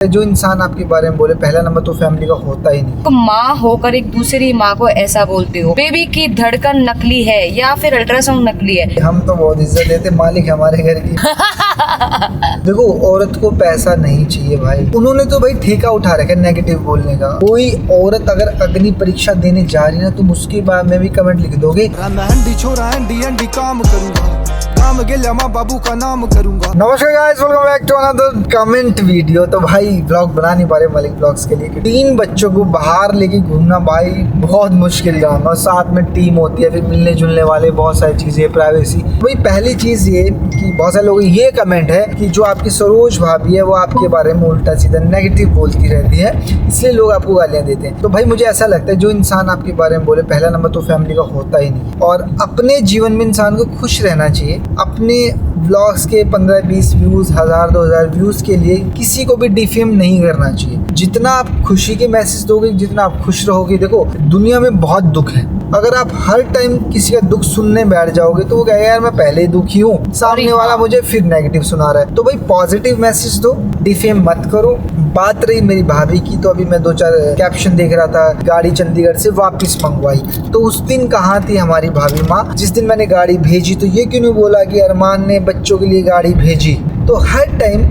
जो इंसान आपके बारे में बोले पहला नंबर तो फैमिली का होता ही नहीं। तो माँ होकर एक दूसरी माँ को ऐसा बोलते हो, बेबी की धड़कन नकली है या फिर अल्ट्रासाउंड नकली है। हम तो बहुत इज्जत देते, मालिक हमारे घर की। देखो, औरत को पैसा नहीं चाहिए भाई, उन्होंने तो भाई ठेका उठा रखा है नेगेटिव बोलने का। कोई औरत अगर अग्नि परीक्षा देने जा रही है ना, तुम उसके बाद में भी कमेंट लिख दोगे काम करूंगा, काम गेल्या माँ बाबू का नाम करूंगा। नमस्कार guys, welcome back to another comment video. तो भाई ब्लॉग बना नहीं पा रहे मलिक ब्लॉग्स के लिए। 3 बच्चों को बाहर लेके घूमना भाई बहुत मुश्किल काम, और साथ में टीम होती है, फिर मिलने जुलने वाले बहुत सारी चीजें, प्राइवेसी। भाई पहली चीज ये कि बहुत सारे लोग ये कमेंट है कि जो आपकी सरोज भाभी है वो आपके बारे में उल्टा सीधा नेगेटिव बोलती रहती है, इसलिए लोग आपको गालियां देते हैं। तो भाई मुझे ऐसा लगता है जो इंसान आपके बारे में बोले पहला नंबर तो फैमिली का होता ही नहीं। और अपने जीवन में इंसान को खुश रहना चाहिए। अपने ब्लॉग्स के 15-20 व्यूज, 1000-2000 व्यूज के लिए किसी को भी डिफेम नहीं करना चाहिए। जितना आप खुशी के मैसेज दोगे, जितना आप खुश रहोगे, देखो दुनिया में बहुत दुख है। अगर आप हर टाइम किसी का दुख सुनने बैठ जाओगे तो वो कहेगा यार मैं पहले ही दुखी हूँ, सामने वाला मुझे फिर नेगेटिव सुना रहा है। तो भाई पॉजिटिव मैसेज दो, डिफेम मत करो। बात रही मेरी भाभी की, तो अभी मैं 2-4 कैप्शन देख रहा था, गाड़ी चंडीगढ़ से वापस मंगवाई। तो उस दिन कहाँ थी हमारी भाभी माँ जिस दिन मैंने गाड़ी भेजी? तो ये क्यों नहीं बोला कि अरमान ने बच्चों के लिए गाड़ी भेजी? तो हर टाइम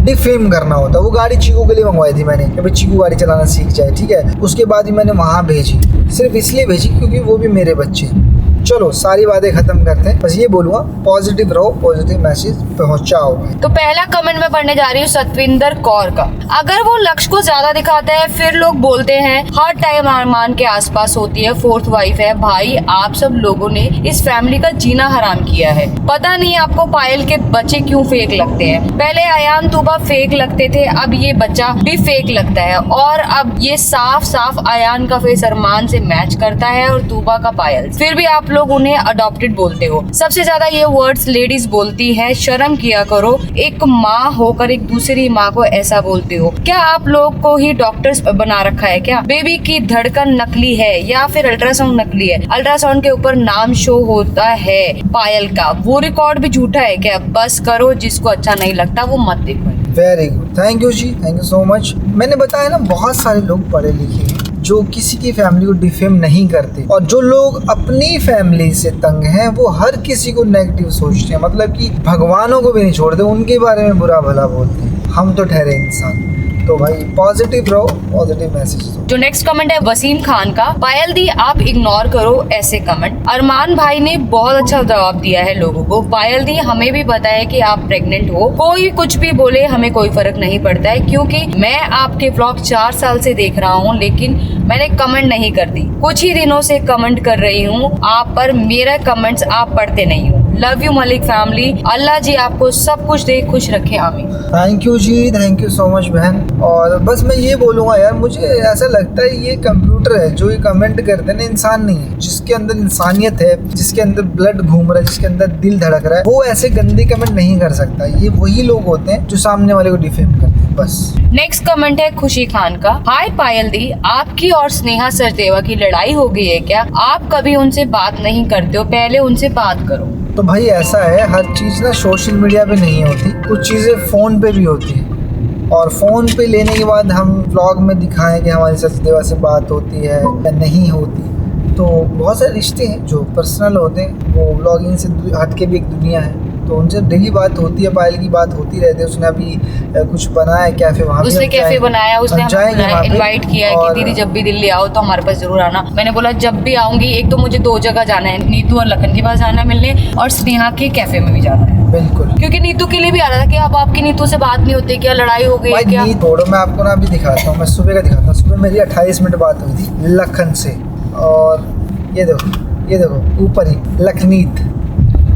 डिफेम करना होता। वो गाड़ी चीकू के लिए मंगवाई थी मैंने कि भाई चीकू गाड़ी चलाना सीख जाए, ठीक है। उसके बाद ही मैंने वहाँ भेजी, सिर्फ इसलिए भेजी क्योंकि वो भी मेरे बच्चे हैं। चलो सारी बातें खत्म करते हैं, बस ये बोलूँगा पॉजिटिव रहो, पॉजिटिव मैसेज पहुँचाओ। तो पहला कमेंट मैं पढ़ने जा रही हूँ सतविंदर कौर का। अगर वो लक्ष्य को ज्यादा दिखाता है फिर लोग बोलते हैं हर टाइम अरमान के आसपास होती है, 4th वाइफ है। भाई आप सब लोगों ने इस फैमिली का जीना हराम किया है। पता नहीं आपको पायल के बच्चे क्यों फेक लगते हैं। पहले अयान तूबा फेक लगते थे, अब ये बच्चा भी फेक लगता है, और अब ये साफ साफ अयान का फेस अरमान से मैच करता है और तूबा का पायल। फिर भी आप लोग उन्हें अडॉप्टेड बोलते हो। सबसे ज्यादा ये वर्ड्स लेडीज बोलती है, शर्म किया करो। एक माँ होकर एक दूसरी माँ को ऐसा बोलते हो। क्या आप लोग को ही डॉक्टर्स बना रखा है क्या? बेबी की धड़कन नकली है या फिर अल्ट्रासाउंड नकली है? अल्ट्रासाउंड के ऊपर नाम शो होता है पायल का, वो रिकॉर्ड भी झूठा है क्या? बस करो, जिसको अच्छा नहीं लगता वो मत देखो। Very good, thank you ji, thank you so much. मैंने बताया ना बहुत सारे लोग पढ़े लिखे हैं जो किसी की फैमिली को डिफेम नहीं करते, और जो लोग अपनी फैमिली से तंग हैं वो हर किसी को नेगेटिव सोचते हैं, मतलब कि भगवानों को भी नहीं छोड़ते, उनके बारे में बुरा भला बोलते हैं। हम तो ठहरे इंसान। तो भाई पॉजिटिव रहो, पॉजिटिव मैसेज दो। जो नेक्स्ट कमेंट है वसीम खान का। पायल दी आप इग्नोर करो ऐसे कमेंट। अरमान भाई ने बहुत अच्छा जवाब दिया है लोगों को। पायल दी हमें भी पता है कि आप प्रेग्नेंट हो, कोई कुछ भी बोले हमें कोई फर्क नहीं पड़ता है, क्योंकि मैं आपके व्लॉग 4 साल से देख रहा हूँ, लेकिन मैंने कमेंट नहीं कर दी। कुछ ही दिनों से कमेंट कर रही हूँ आप पर, मेरा कमेंट्स आप पढ़ते नहीं हो। Love you Malik family, Allah ji आपको सब कुछ दे, खुश रखे, आमीन। Thank you ji, thank you so much बहन। और बस मैं ये बोलूँगा यार, मुझे ऐसा लगता है ये कंप्यूटर है जो ये कमेंट करते हैं, इंसान नहीं है। जिसके अंदर इंसानियत है, जिसके अंदर ब्लड घूम रहा है, जिसके अंदर दिल धड़क रहा है, वो ऐसे गंदे कमेंट नहीं कर सकता। ये वही लोग होते हैं जो सामने वाले को डिफेम करते हैं, बस। नेक्स्ट कमेंट है खुशी खान का। हाय पायल दी, आपकी और स्नेहा सचदेवा की लड़ाई हो गई है क्या? आप कभी उनसे बात नहीं करते हो, पहले उनसे बात करो। तो भाई ऐसा है, हर चीज़ ना सोशल मीडिया पे नहीं होती, कुछ चीज़ें फ़ोन पे भी होती है। और फ़ोन पे लेने के बाद हम व्लॉग में दिखाएं कि हमारी सचदेवा से बात होती है या नहीं होती। तो बहुत सारे रिश्ते हैं जो पर्सनल होते हैं, वो व्लॉगिंग से हट के भी एक दुनिया है, तो उनसे डेली बात होती है। पायल की बात होती रहती है। उसने अभी कुछ बनाया कैफे, वहाँ उसने कैफे बनाया, उसने हमें इनवाइट किया है कि दीदी जब भी दिल्ली आओ तो हमारे पास जरूर आना। मैंने बोला जब भी आऊंगी, एक तो मुझे 2 जगह जाना है, नीतू और लखन के पास जाना है मिलने, और स्नेहा के कैफे में भी जाना है। बिल्कुल, क्योंकि नीतू के लिए भी आ रहा था कि अब आपकी नीतू से बात नहीं होती, क्या लड़ाई हो गई है क्या? थोड़ा मैं आपको ना अभी दिखाता हूँ, मैं सुबह का दिखाता हूँ। सुबह मेरी 28 मिनट बात हुई थी लखन से, और ये देखो ऊपर ही लखनीत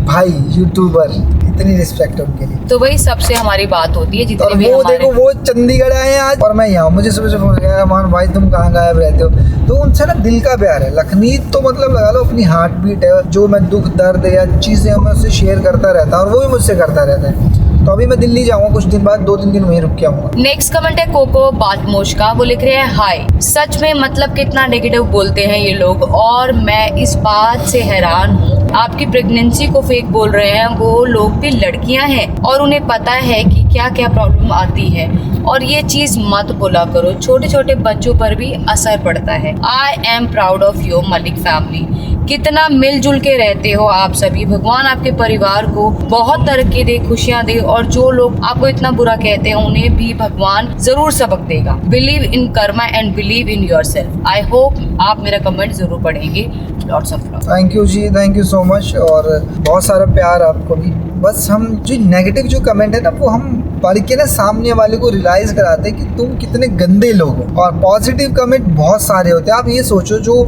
भाई यूट्यूबर, इतनी रिस्पेक्ट है उनके लिए। तो वही सबसे हमारी बात होती है जितने भी वो देखो वो चंडीगढ़ आए हैं आज और मैं यहाँ, मुझे सुबह से फोन किया मान भाई तुम कहाँ गायब रहते हो। तो उनसे ना दिल का प्यार है। लखनीत तो मतलब लगा लो अपनी हार्ट बीट है, जो मैं दुख दर्द या चीज़ें मैं उससे शेयर करता रहता हूँ और वो भी मुझसे करता रहता है। तो अभी मैं दिल्ली जाऊंगा कुछ दिन बाद, 2-3 दिन वहीं रुक के आऊंगा। नेक्स्ट कमेंट है कोको बातमोश का। वो लिख रहे हैं हाय, सच में मतलब कितना नेगेटिव बोलते हैं ये लोग, और मैं इस बात से हैरान हूँ आपकी प्रेगनेंसी को फेक बोल रहे हैं वो लोग भी लड़कियां हैं और उन्हें पता है कि क्या क्या प्रॉब्लम आती है, और ये चीज मत बोला करो, छोटे छोटे बच्चों पर भी असर पड़ता है। I am proud of your Malik family. कितना मिलजुल के रहते हो आप सभी। भगवान आपके परिवार को बहुत तरक्की दे, खुशियां दे, और जो लोग आपको इतना बुरा कहते हैं उन्हें भी भगवान जरूर सबक देगा। Believe in karma and believe in yourself. I hope आप मेरा कमेंट जरूर पढ़ेंगे। Lots of love. Thank you ji, thank you so much, और बहुत सारा प्यार आपको भी। बस हम जो नेगेटिव जो कमेंट है ना, वो हम पढ़ के ना सामने वाले को रियलाइज कराते हैं कि तुम कितने गंदे लोग हो। और पॉजिटिव कमेंट बहुत सारे होते हैं। आप ये सोचो, जो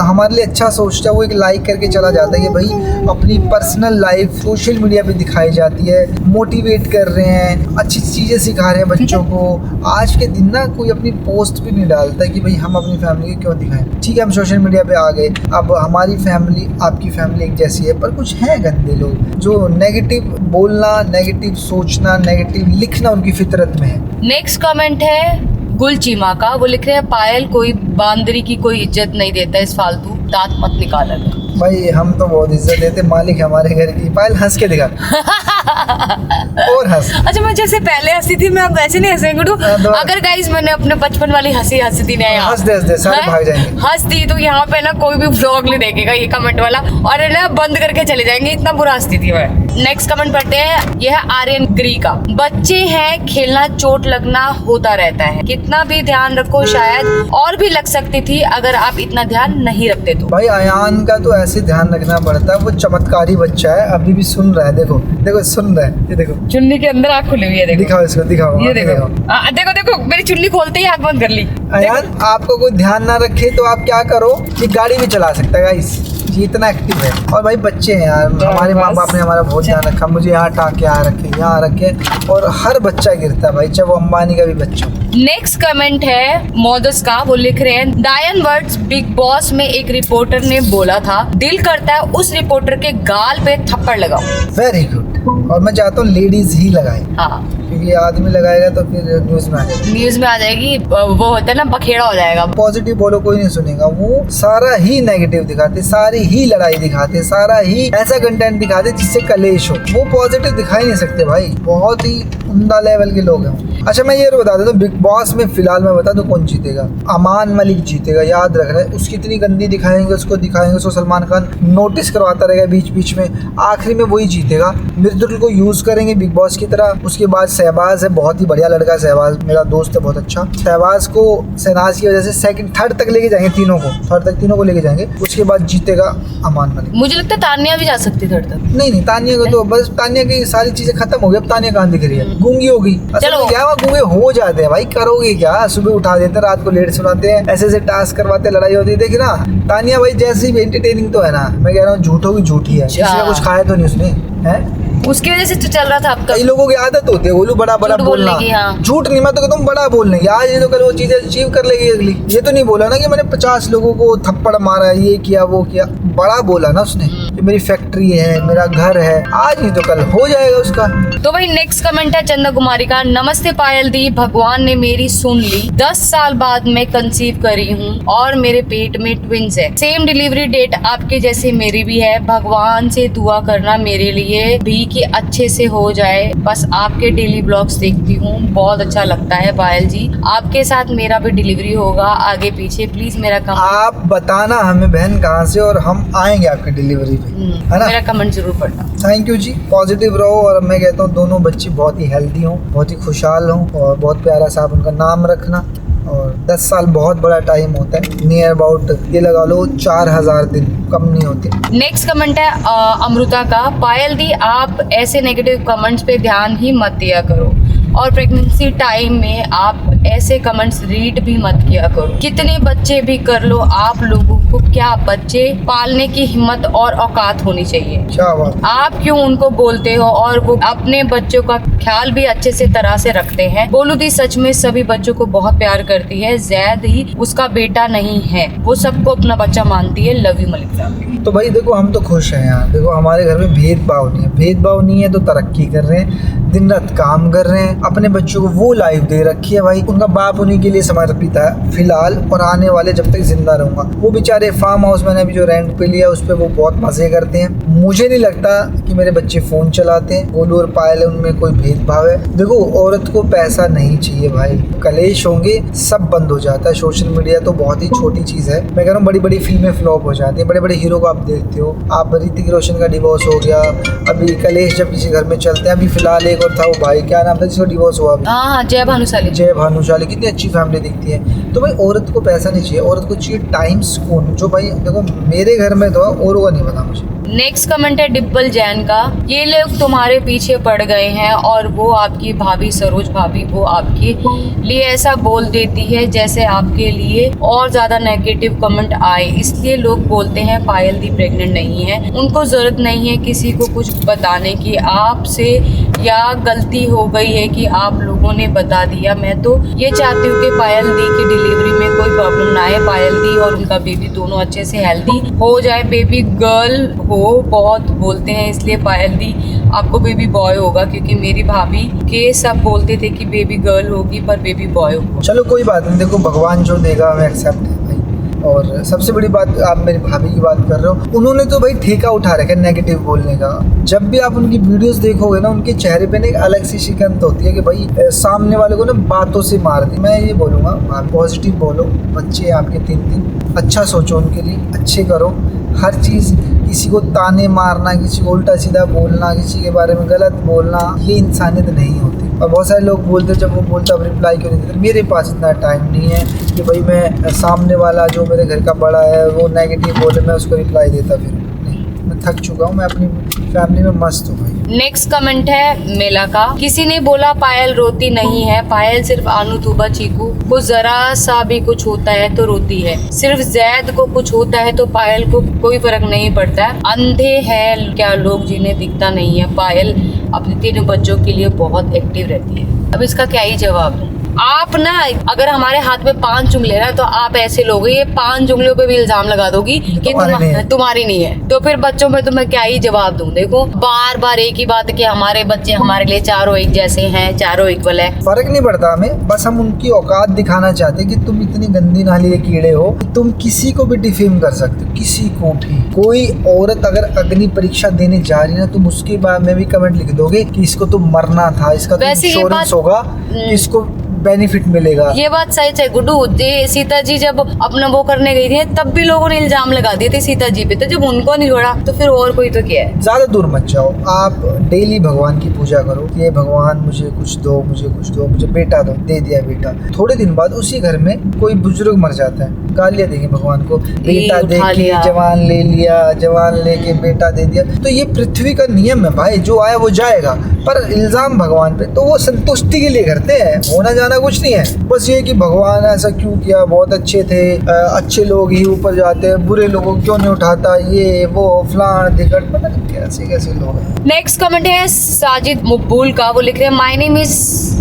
हमारे लिए अच्छा सोचता है वो एक लाइक करके चला जाता है कि भाई अपनी पर्सनल लाइफ सोशल मीडिया पे दिखाई जाती है, मोटिवेट कर रहे हैं, अच्छी चीज़ें सिखा रहे हैं बच्चों को। आज के दिन ना कोई अपनी पोस्ट भी नहीं डालता कि भाई हम अपनी फैमिली को क्यों दिखाएं। ठीक है, हम सोशल मीडिया पे आ गए, अब हमारी फैमिली आपकी फैमिली एक जैसी है, पर कुछ है गंदे लोग जो नेगेटिव बोलना, नेगेटिव सोचना, नेगेटिव लिखना उनकी फितरत में है। नेक्स्ट कमेंट है गुल चीमा का। वो लिख रहे हैं, पायल कोई बांदरी की कोई इज्जत नहीं देता, इस फालतू दांत मत निकाला कर। भाई हम तो बहुत इज्जत देते, मालिक हमारे घर की। पायल हंस के दिखा और हंस। अच्छा, मैं जैसे पहले हंसी थी मैं अब वैसे नहीं हंसेंगे। अगर गाइस मैंने अपने बचपन वाली हंसी हंस दी ना, हंस दे सारे भाग जाएंगे। हंस दी तो यहाँ पे ना कोई भी व्लॉग नहीं देखेगा ये कमेंट वाला, और है ना बंद करके चले जाएंगे, इतना बुरा हंसती थी मैं। नेक्स्ट कमेंट पढ़ते हैं, यह है आर्यन ग्री का। बच्चे हैं, खेलना चोट लगना होता रहता है, कितना भी ध्यान रखो शायद और भी लग सकती थी अगर आप इतना ध्यान नहीं रखते तो। भाई अयान का तो ऐसे ध्यान रखना पड़ता है, वो चमत्कारी बच्चा है, अभी भी सुन रहा है। देखो देखो सुन रहा है, ये देखो चुन्नी के अंदर आँख खुली हुई है, देखो। दिखाओ इसको, दिखाओ ये देखो। देखो देखो मेरी चुन्नी खोलते ही आँख बंद कर ली। अयान, आपको कोई ध्यान ना रखे तो आप क्या करो, ये गाड़ी भी चला सकता है गाइस, ये इतना एक्टिव है। और भाई बच्चे हैं यार, हमारे माँ बाप ने हमारा बहुत ध्यान रखा, मुझे यहाँ टाँके यहाँ रखे, यहाँ रखे, और हर बच्चा गिरता है भाई, चाहे वो अंबानी का भी बच्चा। नेक्स्ट कमेंट है मोदस का। वो लिख रहे हैं, डायन वर्ड्स बिग बॉस में एक रिपोर्टर ने बोला था, दिल करता है उस रिपोर्टर के गाल पे थप्पड़ लगाओ। वेरी गुड, और मैं चाहता हूँ लेडीज ही लगाए, हाँ, क्योंकि आदमी लगाएगा तो फिर न्यूज में आ जाएगा, न्यूज में आ जाएगी, वो होता है ना बखेड़ा हो जाएगा। पॉजिटिव बोलो कोई नहीं सुनेगा, वो सारा ही नेगेटिव दिखाते, सारी ही लड़ाई दिखाते, सारा ही ऐसा कंटेंट दिखाते जिससे कलेश हो। वो पॉजिटिव दिखा ही नहीं सकते भाई, बहुत ही उम्दा लेवल के लोग हैं। अच्छा मैं ये बता देता हूँ, बिग बॉस में फिलहाल मैं बता दूँ कौन जीतेगा। अमान मलिक जीतेगा, याद रखना। उसकी इतनी गंदी दिखाएंगे, उसको उसको सलमान खान नोटिस करवाता रहेगा बीच बीच में, आखिरी में वही जीतेगा। मृदुल को यूज करेंगे बिग बॉस की तरह। उसके बाद शहबाज है, बहुत ही बढ़िया लड़का है शहबाज, मेरा दोस्त है बहुत अच्छा। शहबाज को शहनाज की वजह से सेकंड थर्ड तक लेके जाएंगे, तीनों को थर्ड तक तीनों को लेके जाएंगे। उसके बाद जीतेगा अमान मलिक। मुझे लगता है तानिया भी जा सकती थर्ड तक। नहीं, तानिया को तो बस, तानिया की सारी चीजें खत्म हो गई, अब तानिया कहाँ दिख रही है, गूंगी होगी। चलो क्या गूंगे हो जाते हैं भाई, करोगे क्या, सुबह उठा देते, रात को लेट सुनाते हैं, ऐसे ऐसे टास्क करवाते, लड़ाई होती है। देखिए ना तानिया भाई जैसी भी एंटरटेनिंग तो है ना, मैं कह रहा हूँ झूठों की झूठी है, इसलिए कुछ खाया तो नहीं उसने है, उसकी वजह से तो चल रहा था। अब कई लोगों की आदत होती है बोलू बड़ा बड़ा बोलना, हाँ। झूठ नहीं, मैं तो कहता हूँ बड़ा बोलने की, आज नहीं तो कल वो चीजें अचीव कर लेगी अगली। ये तो नहीं बोला ना कि मैंने 50 लोगों को थप्पड़ मारा, ये किया वो किया, बड़ा बोला ना उसने कि मेरी फैक्ट्री है, मेरा घर है, आज नहीं तो कल हो जाएगा उसका। तो भाई नेक्स्ट कमेंट है चंदा कुमारी का। नमस्ते पायल दी, भगवान ने मेरी सुन ली, 10 साल बाद मैं कंसीव करी हूँ और मेरे पेट में ट्विंस है, सेम डिलीवरी डेट आपके जैसे मेरी भी है। भगवान से दुआ करना मेरे लिए भी कि अच्छे से हो जाए। बस आपके डेली ब्लॉग्स देखती हूँ, बहुत अच्छा लगता है पायल जी। आपके साथ मेरा भी डिलीवरी होगा आगे पीछे, प्लीज मेरा कमेंट आप बताना हमें बहन कहाँ से, और हम आएंगे आपकी डिलीवरी पे, है ना। मेरा कमेंट जरूर पढ़ना। थैंक यू जी, पॉजिटिव रहो। और मैं कहता हूँ दोनों बच्चे बहुत ही हेल्दी हों, बहुत ही खुशहाल हों, और बहुत प्यारा सा आप उनका नाम रखना। और 10 साल बहुत बड़ा टाइम होता है, नियर अबाउट ये लगा लो 4000 दिन, कम नहीं होते। नेक्स्ट कमेंट है अमृता का। पायल दी, आप ऐसे नेगेटिव कमेंट्स पे ध्यान ही मत दिया करो, और प्रेगनेंसी टाइम में आप ऐसे कमेंट्स रीड भी मत किया करो। कितने बच्चे भी कर लो, आप लोगों को क्या बच्चे पालने की हिम्मत और औकात होनी चाहिए। क्या बात, आप क्यों उनको बोलते हो, और वो अपने बच्चों का ख्याल भी अच्छे से तरह से रखते हैं। बोलू दी सच में सभी बच्चों को बहुत प्यार करती है, जैद ही उसका बेटा नहीं है, वो सबको अपना बच्चा मानती है। Love you Malik family. तो भाई देखो हम तो खुश हैं यार, देखो हमारे घर में भेदभाव नहीं है, भेदभाव नहीं है तो तरक्की कर रहे हैं, दिन रात काम कर रहे हैं, अपने बच्चों को वो लाइफ दे रखी है भाई, उनका बाप उन्हीं के लिए समर्पित है फिलहाल, और आने वाले जब तक जिंदा रहूंगा। वो बेचारे फार्म हाउस मैंने अभी जो रेंट पे लिया उस पे वो बहुत मजे करते हैं। मुझे नहीं लगता कि मेरे बच्चे फोन चलाते हैं। गोलू और पायल उनमें कोई भेदभाव है। देखो, औरत को पैसा नहीं चाहिए भाई, कलेश होंगे सब बंद हो जाता है। सोशल मीडिया तो बहुत ही छोटी चीज है। मैं कह रहा हूँ बड़ी बड़ी फिल्में फ्लॉप हो जाती हैं। बड़े बड़े हीरो को आप देखते हो, आप ऋतिक रोशन का डिवोर्स हो गया, अभी कलेश जब किसी घर में चलते हैं, अभी फिलहाल एक और था वो भाई क्या नाम था जिसका डिवोर्स हुआ अभी, हाँ, जय भानुशाली। जय भानुशाली, कितनी अच्छी फैमिली दिखती है। तो भाई औरत को पैसा नहीं चाहिए, औरत को चाहिए टाइम, सुकून। जो भाई देखो मेरे घर में तो औरों का नहीं पता मुझे। नेक्स्ट कमेंट है डिब्बल जैन का। ये लोग तुम्हारे पीछे पड़ गए हैं और वो आपकी भाभी सरोज भाभी वो आपके लिए ऐसा बोल देती है जैसे आपके लिए और ज्यादा नेगेटिव कमेंट आए, इसलिए लोग बोलते हैं पायल दी प्रेग्नेंट नहीं है। उनको जरूरत नहीं है किसी को कुछ बताने की, आपसे या गलती हो गई है कि आप लोगों ने बता दिया। मैं तो ये चाहती हूँ कि पायल दी की डिलीवरी में कोई प्रॉब्लम ना आए, पायल दी और उनका बेबी दोनों अच्छे से हेल्दी हो जाए, बेबी गर्ल हो। बहुत बोलते हैं इसलिए पायल दी आपको बेबी बॉय होगा, क्योंकि मेरी भाभी के सब बोलते थे कि बेबी गर्ल होगी पर बेबी बॉय होगा। चलो कोई बात नहीं, देखो भगवान जो देगा हमें एक्सेप्ट है भाई। और सबसे बड़ी बात, आप मेरी भाभी की बात कर रहे हो, उन्होंने तो भाई ठेका उठा रखा है नेगेटिव बोलने का। जब भी आप उनकी वीडियोस देखोगे ना, उनके चेहरे पे ना एक अलग सी शिकंत होती है कि भाई सामने वाले को ना बातों से मार दी। मैं ये बोलूँगा आप पॉजिटिव बोलो, बच्चे आपके 3 अच्छा सोचो, उनके लिए अच्छे करो हर चीज़। किसी को ताने मारना, किसी को उल्टा सीधा बोलना, किसी के बारे में गलत बोलना, ये इंसानियत नहीं होती। और बहुत सारे लोग बोलते जब वो बोलता अब रिप्लाई क्यों नहीं देते। मेरे पास इतना टाइम नहीं है कि भाई मैं सामने वाला जो मेरे घर का बड़ा है वो नेगेटिव बोले मैं उसको रिप्लाई देता फिर नहीं। मैं थक चुका हूँ, मैं अपनी फैमिली में मस्त हूँ भाई। नेक्स्ट कमेंट है मेला का। किसी ने बोला पायल रोती नहीं है, पायल सिर्फ आनू तुबा चीकू को जरा सा भी कुछ होता है तो रोती है, सिर्फ जैद को कुछ होता है तो पायल को कोई फर्क नहीं पड़ता है। अंधे हैं क्या लोग जिन्हें दिखता नहीं है। पायल अपने 3 बच्चों के लिए बहुत एक्टिव रहती है। अब इसका क्या ही जवाब है। आप ना अगर हमारे हाथ में 5 उंगलियां ना तो आप ऐसे लोग ये 5 उंगलियों पे भी इल्जाम लगा दोगी कि तुम्हारी नहीं है, तो फिर बच्चों में तो मैं क्या ही जवाब दूं। देखो बार बार एक ही बात कि हमारे बच्चे हमारे लिए चारों एक जैसे हैं, चारों इक्वल है। फर्क नहीं पड़ता हमें, बस हम उनकी औकात दिखाना चाहते कि तुम इतनी गंदी नाली के कीड़े हो कि तुम किसी को भी डिफेम कर सकते हो, किसी को भी। कोई औरत अगर अग्नि परीक्षा देने जा रही है ना, तुम उसके बाद में भी कमेंट लिख दोगे कि इसको तो मरना था, इसका तो इंश्योरेंस होगा, इसको बेनिफिट मिलेगा। ये बात सही है गुड्डू। सीता जी जब अपना वो करने गई थी तब भी लोगों ने इल्जाम लगा दिए थे सीता जी पे, तो जब उनको नहीं छोड़ा तो फिर और कोई तो क्या है। ज्यादा दूर मत जाओ, आप डेली भगवान की पूजा करो कि ये भगवान मुझे कुछ दो, मुझे कुछ दो, मुझे बेटा दो। दे दिया बेटा, थोड़े दिन बाद उसी घर में कोई बुजुर्ग मर जाता है, गालियां देंगे भगवान को, बेटा दे के जवान ले लिया, जवान लेके बेटा दे दिया। तो ये पृथ्वी का नियम है भाई, जो आया वो जाएगा। पर इल्जाम भगवान पे तो वो संतुष्टि के लिए करते हैं, होना जाना कुछ नहीं है। बस ये कि भगवान ऐसा क्यों किया, बहुत अच्छे थे, अच्छे लोग ही ऊपर जाते हैं, बुरे लोगों को क्यों नहीं उठाता, ये वो फलान टिकट, पता नहीं कैसे कैसे लोग हैं। नेक्स्ट कमेंट है साजिद मकबूल का। वो लिख रहे हैं माय नेम इज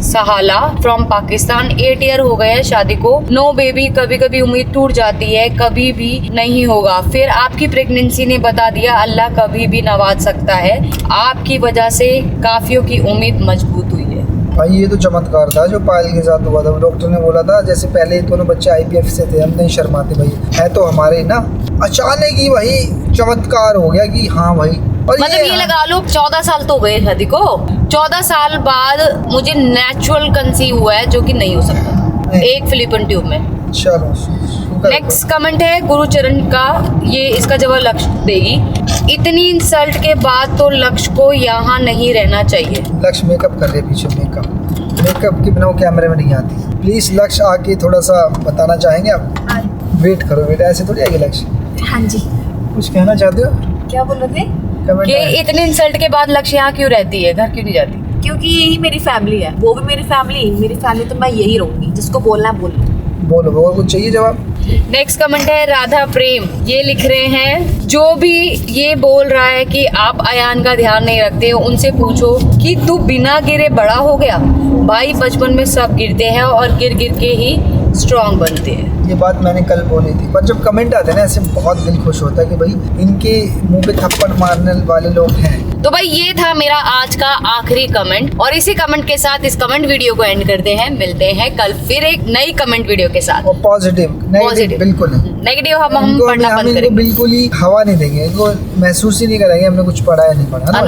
सहाला फ्रॉम पाकिस्तान, 8 ईयर हो गए हैं शादी को, नो बेबी। कभी कभी उम्मीद टूट जाती है, कभी भी नहीं होगा, फिर आपकी प्रेगनेंसी ने बता दिया अल्लाह कभी भी नवाज सकता है। आपकी वजह से काफियों की उम्मीद मजबूत हुई है। भाई ये तो चमत्कार था जो पायल के साथ हुआ था। डॉक्टर ने बोला था जैसे पहले दोनों बच्चे IVF से थे, हम नहीं शर्माते भाई, है तो हमारे ना। अचानक ही भाई चमत्कार हो गया कि हाँ भाई। और मतलब ये लगा लो 14 साल तो गए शादी को, 14 साल बाद मुझे नेचुरल कंसीव हुआ है, जो कि नहीं हो सकता एक फिलिपन ट्यूब में। चलो नेक्स्ट कमेंट है गुरुचरण का। ये इसका जवाब लक्ष्य देगी। इतनी इंसल्ट के बाद तो लक्ष्य को यहाँ नहीं रहना चाहिए। लक्ष्य मेकअप कर रहे पीछे, मेकअप के बिना वो कैमरे में नहीं आती। प्लीज लक्ष्य आके थोड़ा सा बताना चाहेंगे आप? वेट करो बेटा, ऐसे थोड़ी आएगी लक्ष्य। हाँ जी, कुछ कहना चाहते हो? क्या बोल रहे थे? कि इतने इंसल्ट के बाद लक्ष्य यहाँ क्यों रहती है, घर क्यों नहीं जाती? क्योंकि यही मेरी फैमिली है, वो भी मेरी फैमिली तो मैं यही रहूंगी, जिसको बोलना है बोलो। और कुछ चाहिए जवाब? नेक्स्ट कमेंट है राधा प्रेम। ये लिख रहे हैं जो भी ये बोल रहा है कि आप अयान का ध्यान नहीं रखते हो, उनसे पूछो कि तू बिना गिरे बड़ा हो गया। भाई बचपन में सब गिरते हैं और गिर गिर के ही स्ट्रॉन्ग बनती है। ये बात मैंने कल बोली थी, पर जब कमेंट आते हैं ना ऐसे बहुत दिल खुश होता है कि भाई इनके मुंह पे थप्पड़ मारने वाले लोग हैं। तो भाई ये था मेरा आज का आखिरी कमेंट, और इसी कमेंट के साथ इस कमेंट वीडियो को एंड करते हैं। मिलते हैं कल फिर एक नई कमेंट वीडियो के साथ। और पॉजिटिव, नेगेटिव बिल्कुल नहीं। नेगेटिव हम इनको पढ़ना हम बंद इनको करेंगे। बिल्कुल ही हवा नहीं देंगे, इनको महसूस ही नहीं कराएंगे हमने कुछ पढ़ा या नहीं पढ़ा ना।